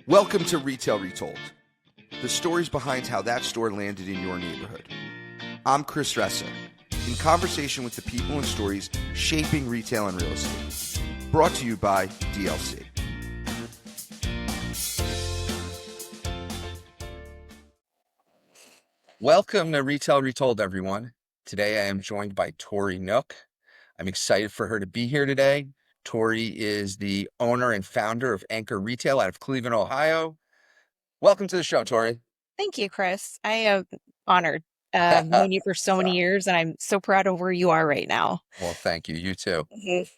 Welcome to Retail Retold, the stories behind how that store landed in your neighborhood. I'm Chris Ressa, in conversation with the people and stories shaping retail and real estate. Brought to you by DLC. Welcome to Retail Retold, everyone. Today I am joined by Tori Nook. I'm excited for her to be here today. Tori is the owner and founder of Anchor Retail out of Cleveland, Ohio. Welcome to the show, Tori. Thank you, Chris. I am honored. Known you for so many years, and I'm so proud of where you are right now. Well, thank you. You too. Mhm.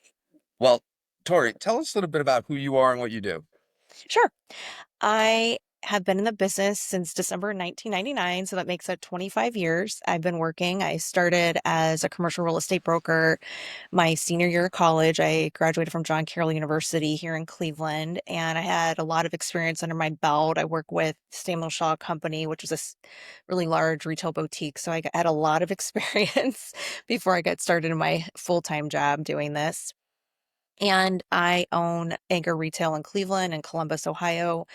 Well, Tori, tell us a little bit about who you are and what you do. Sure. I have been in the business since December 1999, so that makes it 25 years. I've been working. I started as a commercial real estate broker my senior year of college. I graduated from John Carroll University here in Cleveland, and I had a lot of experience under my belt. I work with Samuel Shaw Company, which is really large retail boutique. So had a lot of experience before I got started in my full-time job doing this. And I own Anchor Retail in Cleveland and Columbus, Ohio.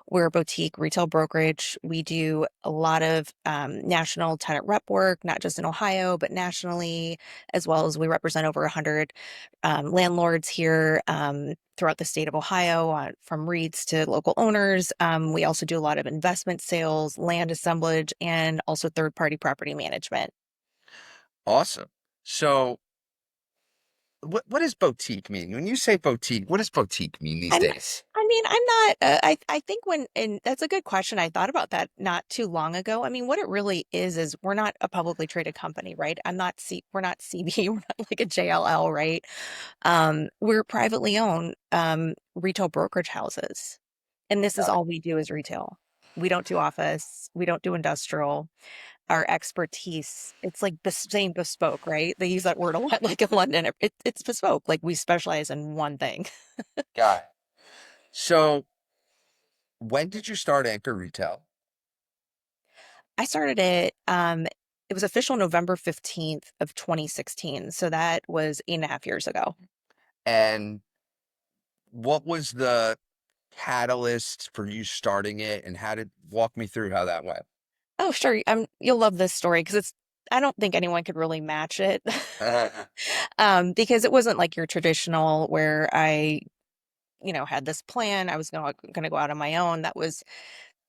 We're a boutique retail brokerage. We do a lot of national tenant rep work, not just in Ohio, but nationally, as well as we represent over 100 landlords here throughout the state of Ohio, from REITs to local owners. We also do a lot of investment sales, land assemblage, and also third-party property management. Awesome. So, what does boutique mean? When you say boutique, what does boutique mean these I'm days? I mean, I'm not, I think and that's a good question. I thought about that not too long ago. I mean, what it really is we're not a publicly traded company, right? We're not CB, we're not like a JLL, right? We're privately owned, retail brokerage houses. And this is Got it. all we do is retail. We don't do office. We don't do industrial. Our expertise, it's like same bespoke, right? They use that word a lot, like in London. It's bespoke. Like we specialize in one thing. Got it. So, when did you start Anchor Retail? I started it was official November 15th of 2016. So that was 8.5 years ago. And what was the catalyst for you starting it, and how did walk me through how that went? Oh, sure. You'll love this story because I don't think anyone could really match it. Because it wasn't like your traditional where I had this plan. I was gonna go out on my own. That was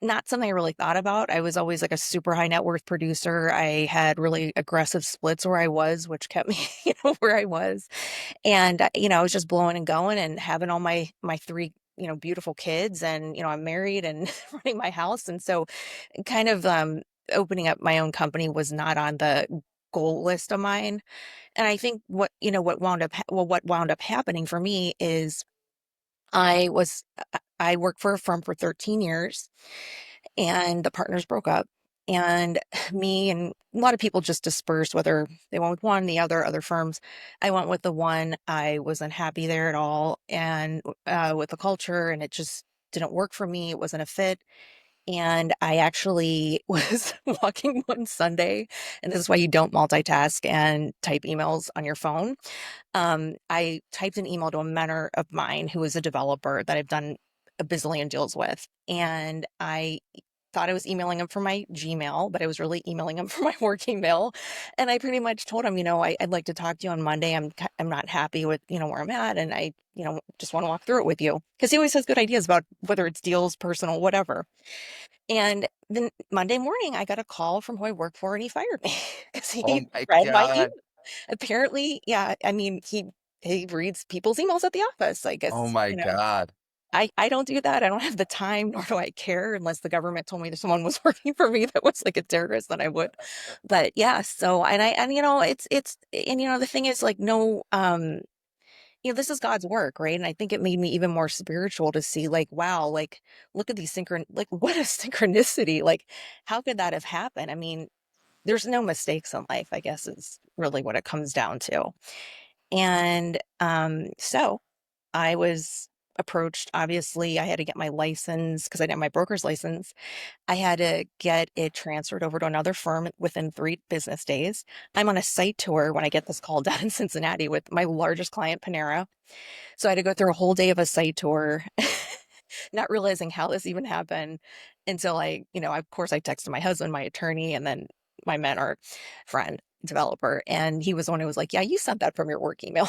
not something I really thought about. I was always like a super high net worth producer. I had really aggressive splits where I was, which kept me, where I was. And I was just blowing and going and having all my three, beautiful kids, and I'm married and running my house. And so kind of opening up my own company was not on the goal list of mine. And I think what wound up happening for me is I was I worked for a firm for 13 years, and the partners broke up, and me and a lot of people just dispersed, whether they went with one, the other firms. I went with the one. I wasn't happy there at all, and with the culture, and it just didn't work for me. It wasn't a fit. And I actually was walking one Sunday, and this is why you don't multitask and type emails on your phone. I typed an email to a mentor of mine who is a developer that I've done a bazillion deals with. And I thought I was emailing him from my Gmail, but I was really emailing him from my work email. And I pretty much told him, I'd like to talk to you on Monday. I'm not happy with, where I'm at. And I, just want to walk through it with you. Because he always has good ideas about whether it's deals, personal, whatever. And then Monday morning, I got a call from who I work for, and he fired me because Oh he my read my email. God. Apparently, yeah. I mean, he reads people's emails at the office. I Oh guess, my God. I don't do that. I don't have the time, nor do I care unless the government told me that someone was working for me that was like a terrorist, then I would. But yeah, so and it's and the thing is like no this is God's work, right? And I think it made me even more spiritual to see like, wow, like look at these like what a synchronicity. Like how could that have happened? I mean, there's no mistakes in life, I guess is really what it comes down to. And so I was approached. Obviously, I had to get my license because I didn't have my broker's license. I had to get it transferred over to another firm within 3 business days. I'm on a site tour when I get this call down in Cincinnati with my largest client, Panera. So I had to go through a whole day of a site tour. not realizing how this even happened until of course, I texted my husband, my attorney, and then my mentor friend, developer, and he was the one who was like, "Yeah, you sent that from your work email."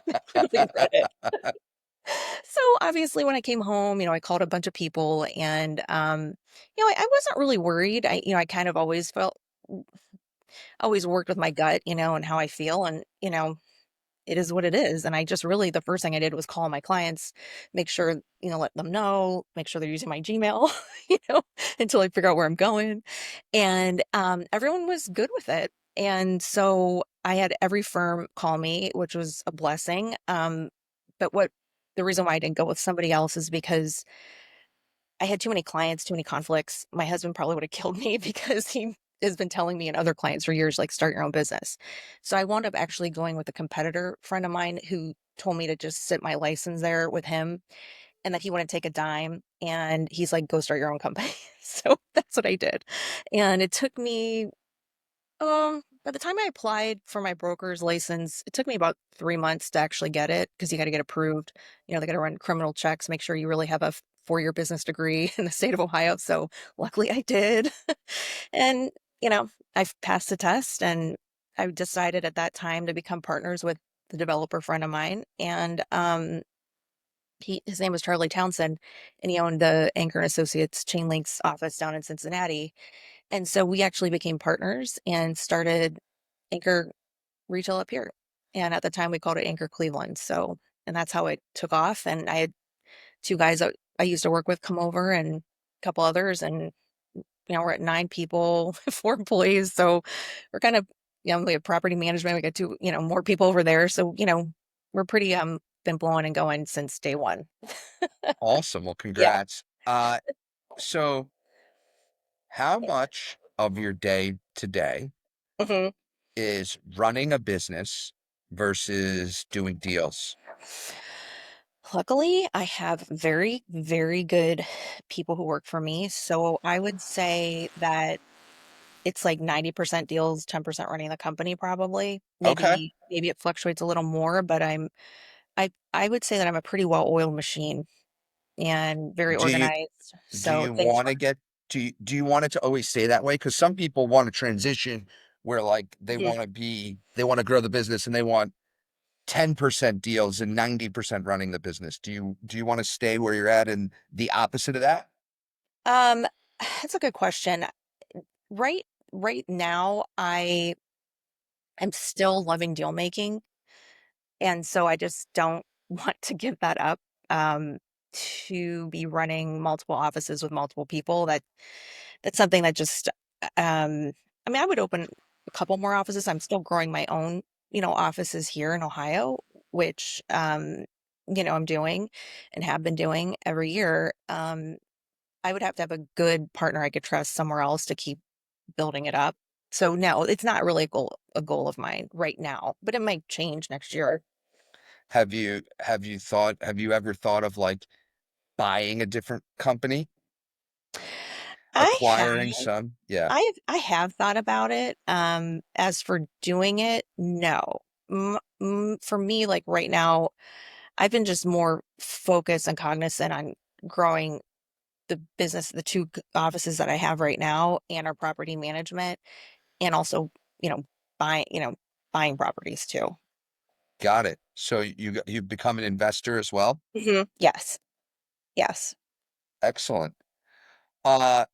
I totally read it. So obviously, when I came home, I called a bunch of people, and I wasn't really worried. I kind of always worked with my gut, and how I feel, and it is what it is. And I just really, the first thing I did was call my clients, make sure, let them know, make sure they're using my Gmail, until I figure out where I'm going. And everyone was good with it. And so I had every firm call me, which was a blessing. But the reason why I didn't go with somebody else is because I had too many clients, too many conflicts. My husband probably would have killed me because he has been telling me and other clients for years, like, start your own business. So I wound up actually going with a competitor friend of mine who told me to just sit my license there with him and that he wouldn't take a dime. And he's like, go start your own company. So that's what I did. And it took me by the time I applied for my broker's license, it took me about 3 months to actually get it because you got to get approved. They got to run criminal checks, make sure you really have a four-year business degree in the state of Ohio. So luckily I did. And, I've passed the test, and I decided at that time to become partners with the developer friend of mine. And his name was Charlie Townsend, and he owned the Anchor and Associates Chain Links office down in Cincinnati. And so we actually became partners and started Anchor Retail up here. And at the time we called it Anchor Cleveland. So, and that's how it took off. And I had two guys that I used to work with come over and a couple others. And, we're at 9 people, 4 employees. So we're kind of, we have property management. We got two, more people over there. So, we're pretty, been blowing and going since day one. Awesome. Well, Yeah. congrats. So how much of your day today Mhm. is running a business versus doing deals? Luckily, I have very, very good people who work for me. So I would say that it's like 90% deals, 10% running the company probably. Okay. Maybe it fluctuates a little more, but I would say that I'm a pretty well-oiled machine and very Do you organized. do So you things want to get do you want it to always stay that way? Because some people want to transition where like Mhm. they want to grow the business and they want 10% deals and 90% running the business. Do you want to stay where you're at and the opposite of that? um that's a good question. Right right now I am still loving deal making. And so I just don't want to give that up, um, to be running multiple offices with multiple people. That's something that just, I mean, I would open a couple more offices. I'm still growing my own, offices here in Ohio, which, I'm doing and have been doing every year. I would have to have a good partner I could trust somewhere else to keep building it up. So no, it's not really a goal of mine right now, but it might change next year. Have you ever thought of like buying a different company, I have. acquiring some? Yeah. I have thought about it. As for doing it, no. For me, like right now, I've been just more focused and cognizant on growing the business, the two offices that I have right now, and our property management, and also, you know, buying, buying properties too. Got it. So you've become an investor as well? Yes. Yes. Excellent. Uh,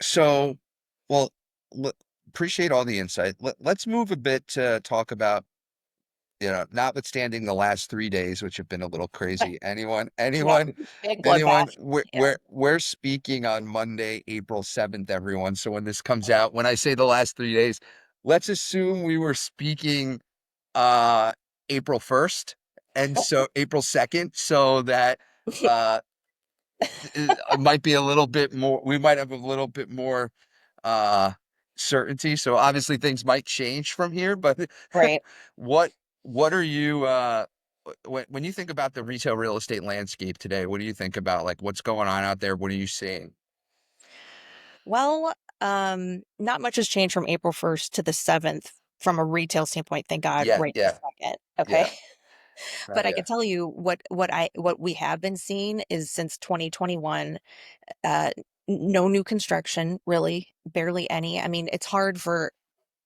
so, well, l appreciate all the insight. Let's move a bit to talk about, notwithstanding the last 3 days, which have been a little crazy. Yeah. Big bloodbath. Yeah. We're speaking on Monday, April 7th, everyone. So when this comes out, when I say the last 3 days, let's assume we were speaking uh April 1st and so April 2nd, so that uh it might be a little bit more, we might have a little bit more uh certainty. So obviously things might change from here, but Right. what what are you when you think about the retail real estate landscape today, what do you think about, like, what's going on out there? What are you seeing? Well, not much has changed from April 1st to the 7th from a retail standpoint, thank God, Yeah, right this yeah, second. yeah. Okay. But I Yeah. can tell you what we have been seeing is since 2021, uh, no new construction, really, barely any. I mean, it's hard for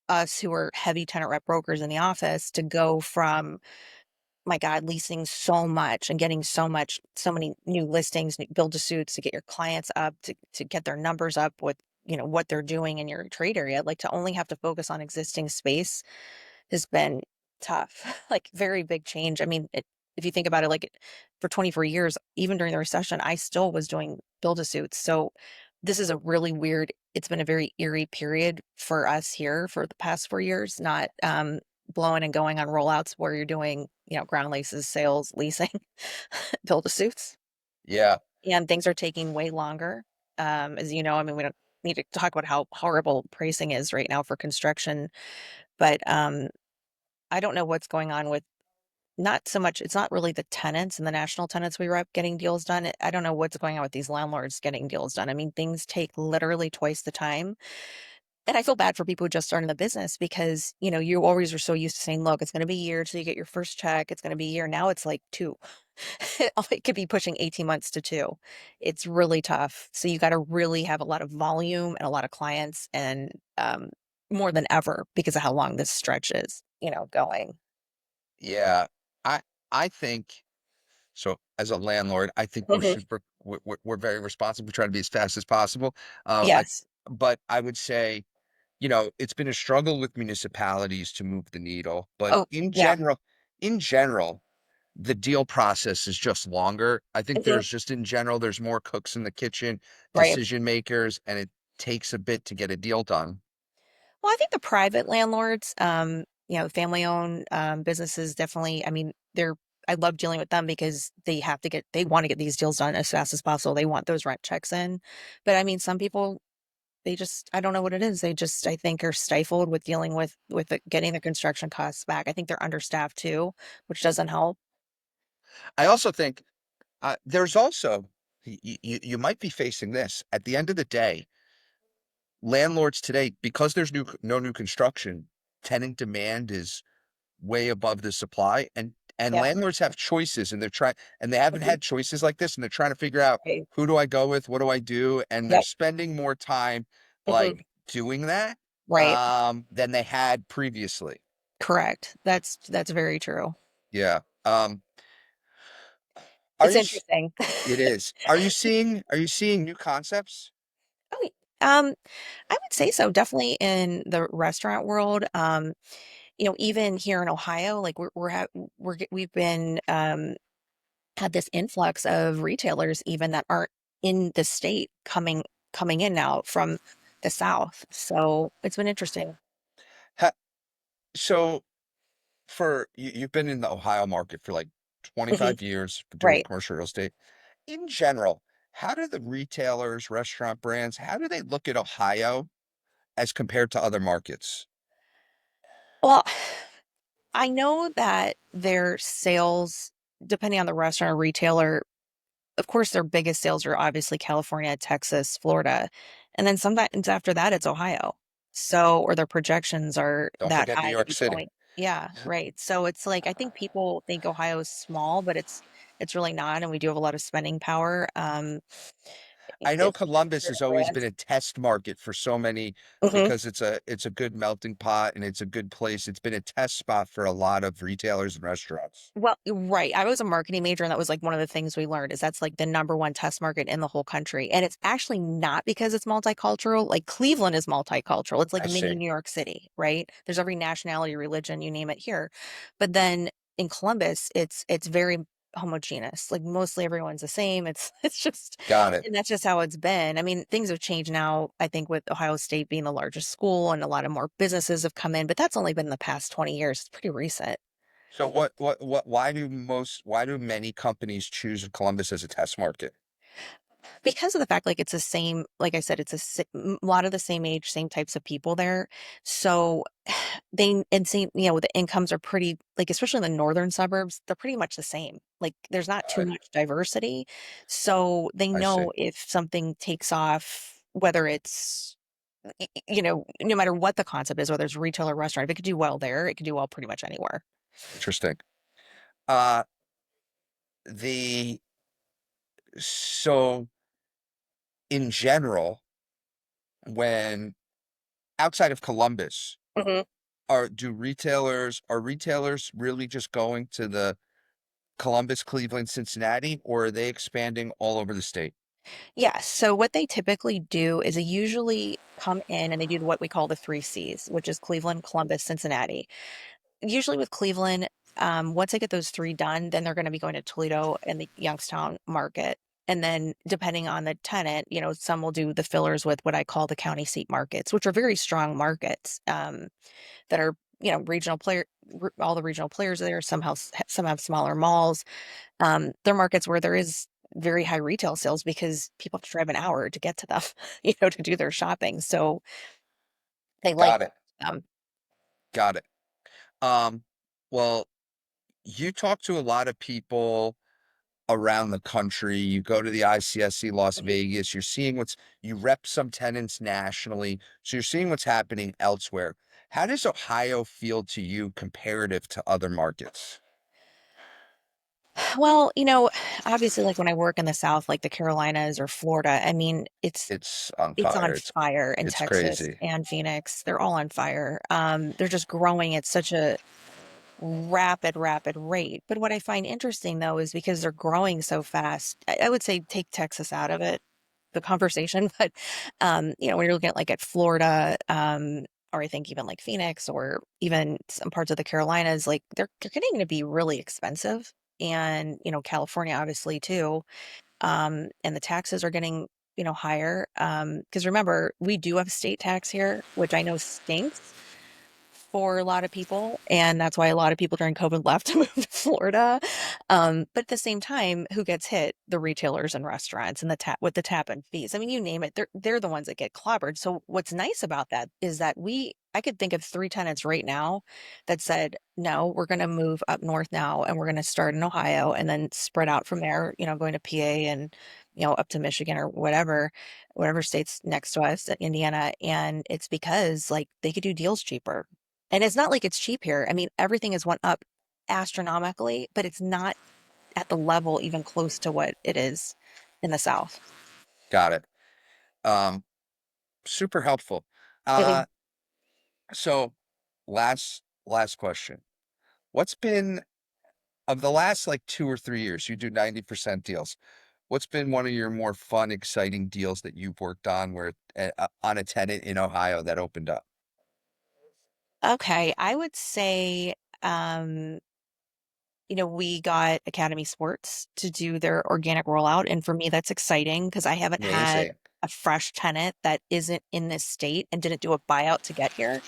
us who are heavy tenant rep brokers in the office to go from, my God, leasing so much and getting so many new listings, build to suits to get your clients up, to get their numbers up with, what they're doing in your trade area, like to only have to focus on existing space has been tough, like very big change. I mean, if you think about it, for 24 years, even during the recession, I still was doing build a suits. So this is a really weird, it's been a very eerie period for us here for the past 4 years, not blowing and going on rollouts where you're doing, ground leases, sales, leasing, build a suits. Yeah. And things are taking way longer. As you know, I mean, we don't need to talk about how horrible pricing is right now for construction, but I don't know what's going on with, not so much, it's not really the tenants and the national tenants we rep getting deals done. I don't know what's going on with these landlords getting deals done. I mean, things take literally twice the time. And I feel bad for people who just started in the business because, you always are so used to saying, look, it's going to be a year till you get your first check. It's going to be a year. Now it's like two. It could be pushing 18 months to two. It's really tough. So you got to really have a lot of volume and a lot of clients and more than ever because of how long this stretch is, going. Yeah. I I think so as a landlord, I think we're Mhm. super we're very responsible. We try to be as fast as possible. I Yes. but I would say, it's been a struggle with municipalities to move the needle, but Oh, yeah. in general, the deal process is just longer. I think Mhm. there's just in general, there's more cooks in the kitchen, Right. decision makers, and it takes a bit to get a deal done. Well, I think the private landlords, family-owned, businesses definitely, I mean, I love dealing with them because they wanna get these deals done as fast as possible. They want those rent checks in. But, I mean, some people, they just, I don't know what it is. They just, I think, are stifled with dealing with getting the construction costs back. I think they're understaffed too, which doesn't help. I also think there's also you might be facing this at the end of the day. Landlords today, because there's no new construction, tenant demand is way above the supply, and Yeah. landlords have choices, and they haven't Mhm. had choices like this, and they're trying to figure out Right. who do I go with, what do I do, and they're Yep. spending more time Mhm. like doing that Right. than they had previously. Correct. That's very true. Yeah. Are It's you interesting. it is. Are you seeing new concepts? Oh, I would say so, definitely in the restaurant world. Even here in Ohio, like we've been had this influx of retailers even that aren't in the state coming in now from the South. So it's been interesting. Ha, so you've been in the Ohio market for like Mhm. 25 years doing Right. commercial real estate. In general, how do the retailers, restaurant brands, how do they look at Ohio as compared to other markets? Well, I know that their sales, depending on the restaurant or retailer, of course, their biggest sales are obviously California, Texas, Florida, and then sometimes after that, it's Ohio. So, or their projections are Don't that forget New high to York be City. going. Yeah, right. So it's like I think people think Ohio is small, but it's really not, and we do have a lot of spending power. I know Especially for Columbus has certain always been brands. a test market for so many Mhm. because it's a good melting pot and it's a good place. It's been a test spot for a lot of retailers and restaurants. Well, right. I was a marketing major, and that was like one of the things we learned is that's like the number one test market in the whole country. And it's actually not because it's multicultural. Like Cleveland is multicultural. It's like I mini see. New York City, right? There's every nationality, religion, you name it here. But then in Columbus, it's very homogeneous. Like mostly everyone's the same. It's it's just, Got it. and that's just how it's been. I mean, things have changed now, I think, with Ohio State being the largest school and a lot of more businesses have come in, but that's only been in the past 20 years. It's pretty recent. So why do many companies choose Columbus as a test market? Because of the fact, like, it's the same, like I said, it's a lot of the same age, same types of people there. So and same, the incomes are pretty, like, especially in the northern suburbs, they're pretty much the same. Like, there's not too Got much diversity. So they I know see. if something takes off, whether it's, no matter what the concept is, whether it's retail or restaurant, if it could do well there, it could do well pretty much anywhere. Interesting. Uh, the so in general, when outside of Columbus, Mhm. are retailers really just going to the Columbus, Cleveland, Cincinnati, or are they expanding all over the state? Yes. So what they typically do is they usually come in and they do what we call the three C's, which is Cleveland, Columbus, Cincinnati. Usually with Cleveland, once they get those three done, then they're going to be going to Toledo and the Youngstown market. And then depending on the tenant, some will do the fillers with what I call the county seat markets, which are very strong markets that are, regional all the regional players there. Some have smaller malls. They're markets where there is very high retail sales because people have to drive an hour to get to them, to do their shopping. So they like Got it. them. Got it. Um, well, you talk to a lot of people around the country. You go to the ICSC Las Mhm. Vegas. You rep some tenants nationally. So you're seeing what's happening elsewhere. How does Ohio feel to you comparative to other markets? Well, obviously, like when I work in the South, like the Carolinas or Florida, I mean, It's on it's on fire. fire in It's Texas crazy. and Phoenix. They're all on fire. They're just growing at such a rapid, rapid rate. But what I find interesting though is because they're growing so fast, I would say take Texas out of it, the conversation. But when you're looking at like at Florida, or I think even like Phoenix or even some parts of the Carolinas, like they're getting to be really expensive. And, California obviously too. And the taxes are getting, higher. Because remember, we do have state tax here, which I know stinks for a lot of people, and that's why a lot of people during COVID left to move to Florida. But at the same time, who gets hit? The retailers and restaurants and the tap with the tap and fees. I mean, you name it, they're the ones that get clobbered. So what's nice about that is that I could think of three tenants right now that said, no, we're going to move up north now and we're going to start in Ohio and then spread out from there, going to PA and up to Michigan or whatever states next to us, Indiana. And it's because like they could do deals cheaper. And it's not like it's cheap here. I mean, everything has went up astronomically, but it's not at the level even close to what it is in the South. Got it. Um, Super helpful. Mhm. Uh, so last question. What's been of the last like 2 or 3 years, you do 90% deals. What's been one of your more fun, exciting deals that you've worked on on a tenant in Ohio that opened up? Okay, I would say, um, we got Academy Sports to do their organic rollout. And for me, that's exciting because I haven't had Amazing. a fresh tenant that isn't in this state and didn't do a buyout to get here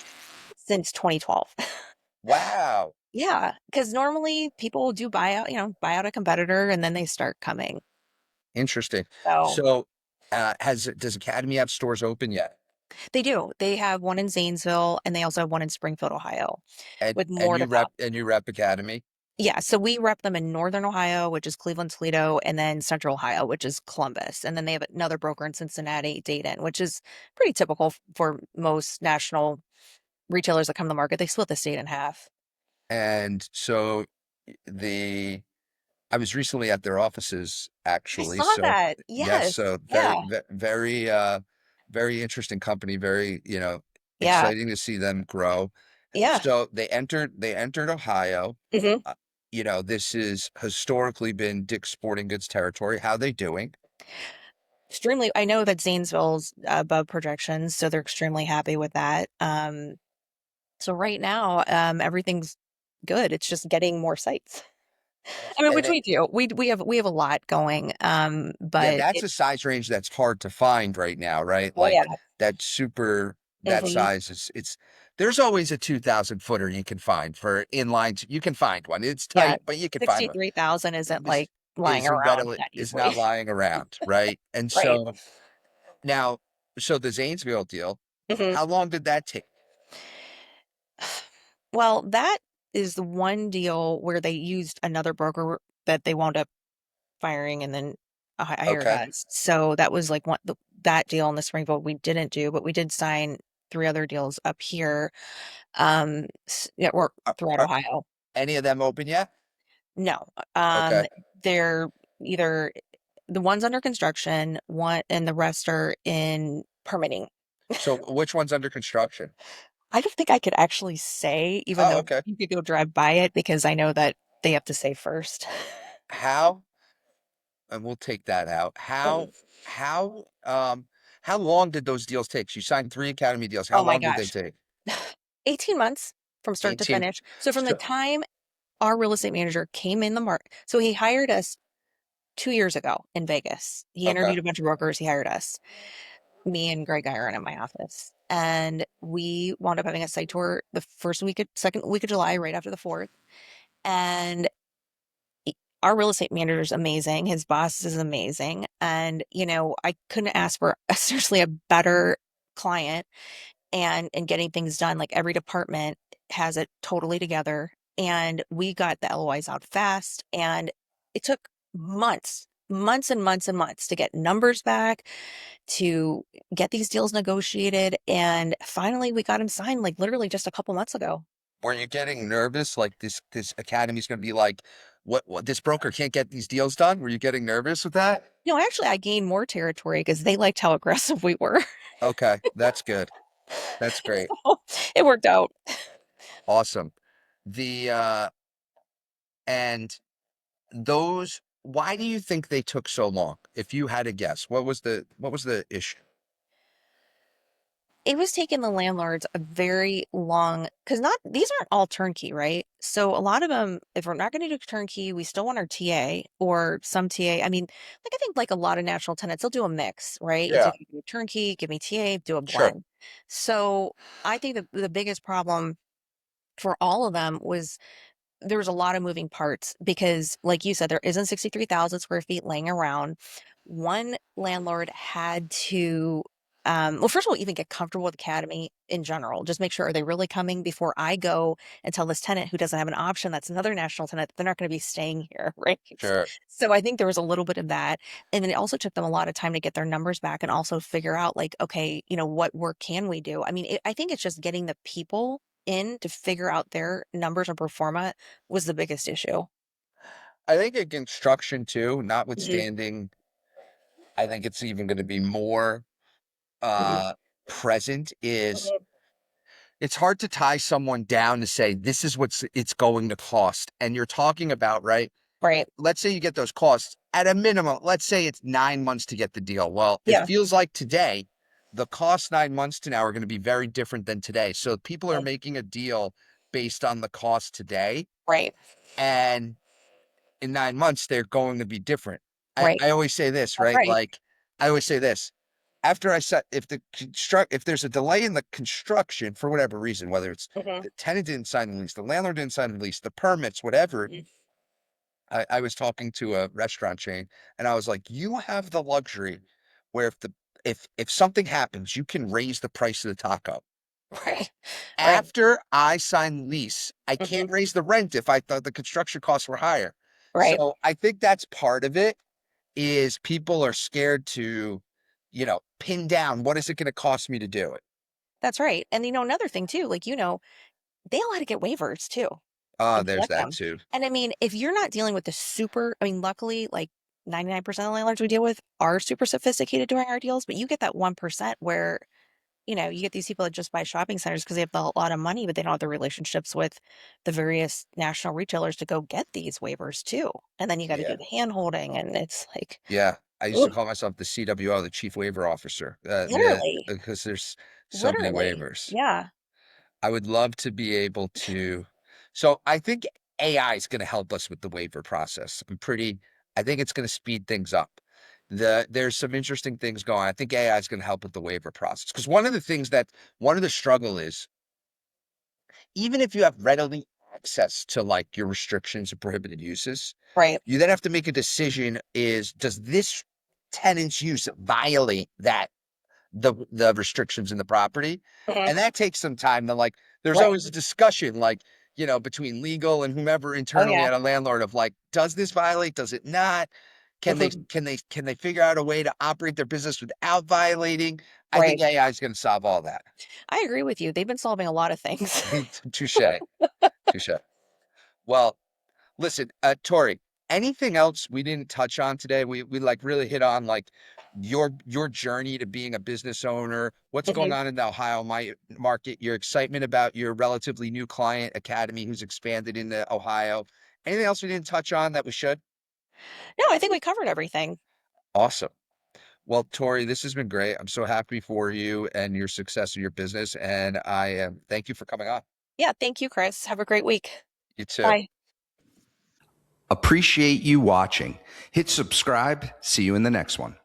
since 2012. Wow. Yeah, because normally people will do buyout, buy out a competitor and then they start coming. Interesting. So So, does Academy have stores open yet? they do. They have one in Zanesville and they also have one in Springfield, Ohio, And with and more to you come. rep Academy? Yeah, so we rep them in Northern Ohio, which is Cleveland, Toledo, and then Central Ohio, which is Columbus. And then they have another broker in Cincinnati, Dayton, which is pretty typical for most national retailers that come to the market. They split the state in half. And so the I was recently at their offices I actually. saw So that. yes, Yes. so Yeah. very interesting company, very, Yeah. exciting to see them grow. Yeah. So they entered Ohio. Hmm. Uh, this is historically been Dick's Sporting Goods territory. How they doing? Extremely. I know that Zanesville's above projections, so they're extremely happy with that. So right now, everything's good. It's just getting more sites. I mean, And which we do. We have a lot going. yeah, But that's it. a size range that's hard to find right now, right? Oh yeah. Like that Hmm. size it's there's always a 2,000 footer you can find for inlines. You can find one. It's Yeah. tight, but you can find one. 63,000 isn't This like lying isn't around readily that is easily. not lying around, right? And Right. so now, so the Zanesville deal, Hmm. how long did that take? Well, that is the one deal where they used another broker that they wound up firing and then hired Okay. us. So that was like that deal in the Springfield we didn't do, but we did sign three other deals up here, yeah, or Are, throughout are Ohio. any of them open yet? No. Okay. They're either the ones under construction, one and the rest are in permitting. So which one's under construction? I don't think I could actually say, even Oh, though okay. you could go drive by it, because I know that they have to say first. How, and we'll take that out. How, how long did those deals take? So you signed 3 Academy deals. How Oh my long did they gosh. take? 18 months from start to 18. finish. So from the So, time our real estate manager came in the market, so he hired us 2 years ago in Vegas. He okay. interviewed a bunch of brokers. He hired us, me and Greg Iron in my office. And we wound up having a site tour the second week of July, right after the 4th. And our real estate manager is amazing. His boss is amazing. And, I couldn't ask for seriously a better client and getting things done. Like every department has it totally together. And we got the LOIs out fast. And it took months, months and months and months to get numbers back, to get these deals negotiated. And finally, we got them signed like literally just a couple months ago. Were you getting nervous? Like this academy's going to be like, what, this broker can't get these deals done? Were you getting nervous with that? Actually, I gained more territory because they liked how aggressive we were. Okay, that's good. That's great. So it worked out. Awesome. The and those, why do you think they took so long? If you had to guess, what was the issue? It was taking the landlords a very long, because not these aren't all turnkey, right? So a lot of them, if we're not going to do turnkey, we still want our TA or some TA. I mean, like I think like a lot of national tenants, they'll do a mix, right? It's Yeah, like give me turnkey, give me TA, do a sure. blend. So I think that the biggest problem for all of them was there was a lot of moving parts because, like you said, there isn't 63,000 square feet laying around. One landlord had to, well, first of all, even get comfortable with Academy in general. Just make sure, are they really coming before I go and tell this tenant who doesn't have an option, that's another national tenant, that they're not going to be staying here, right? Sure. So I think there was a little bit of that. And then it also took them a lot of time to get their numbers back and also figure out, like, okay, what work can we do? I mean, I think it's just getting the people in to figure out their numbers or performa was the biggest issue. I think in construction too, Mhm, notwithstanding, I think it's even going to be more mhm, uh present is mhm. it's hard to tie someone down to say this is what it's going to cost. And you're talking about, right? Right. Let's say you get those costs at a minimum. Let's say it's 9 months to get the deal. Well, it Yeah. feels like today, the cost 9 months to now are going to be very different than today. So people are Mhm. making a deal based on the cost today. Right. And in 9 months, they're going to be different. Right. I always say this, That's right? right. Like, I always say this. After I set, if there's a delay in the construction for whatever reason, whether it's Mhm, the tenant didn't sign the lease, the landlord didn't sign the lease, the permits, whatever, mhm. I was talking to a restaurant chain and I was like, you have the luxury where if something happens, you can raise the price of the taco. Right. Right. After I sign the lease, I Mhm. can't raise the rent if I thought the construction costs were higher. Right. So I think that's part of it is people are scared to, pin down what is it going to cost me to do it. That's right. And another thing too, like, they allowed to get waivers too Oh, and there's collect that them. too. And I mean, if you're not dealing with the super, I mean, luckily, like 99% of landlords we deal with are super sophisticated doing our deals, but you get that 1% where, you get these people that just buy shopping centers because they have a lot of money, but they don't have the relationships with the various national retailers to go get these waivers too. And then you got to Yeah. do the hand holding, and it's like, Yeah. I used to ugh, call myself the CWO, the chief waiver officer, literally, because there's so many literally. waivers. Yeah. I would love to be able to. So I think AI is going to help us with the waiver process. I think it's going to speed things up. There's some interesting things going on. I think AI is going to help with the waiver process because one of the struggle is even if you have readily access to like your restrictions and prohibited uses, Right. you then have to make a decision does this tenant's use violate the restrictions in the property? Mhm. And that takes some time to like there's Right. always a discussion like, between legal and whomever Oh, internally yeah. at a landlord of like, does this violate? Does it not? Can they Mhm. can they can they figure out a way to operate their business without violating? I think Right. AI is going to solve all that. I agree with you. They've been solving a lot of things. Touche. Touche. Well, Listen, Tori, anything else we didn't touch on today? We like really hit on like your journey to being a business owner, what's going Mhm. on in the Ohio market, your excitement about your relatively new client, Academy, who's expanded into Ohio. Anything else we didn't touch on that we should? No, I think we covered everything. Awesome. Well, Tori, this has been great. I'm so happy for you and your success of your business, and I am thank you for coming on. Yeah, thank you, Chris. Have a great week. You too. Bye. Appreciate you watching. Hit subscribe. See you in the next one.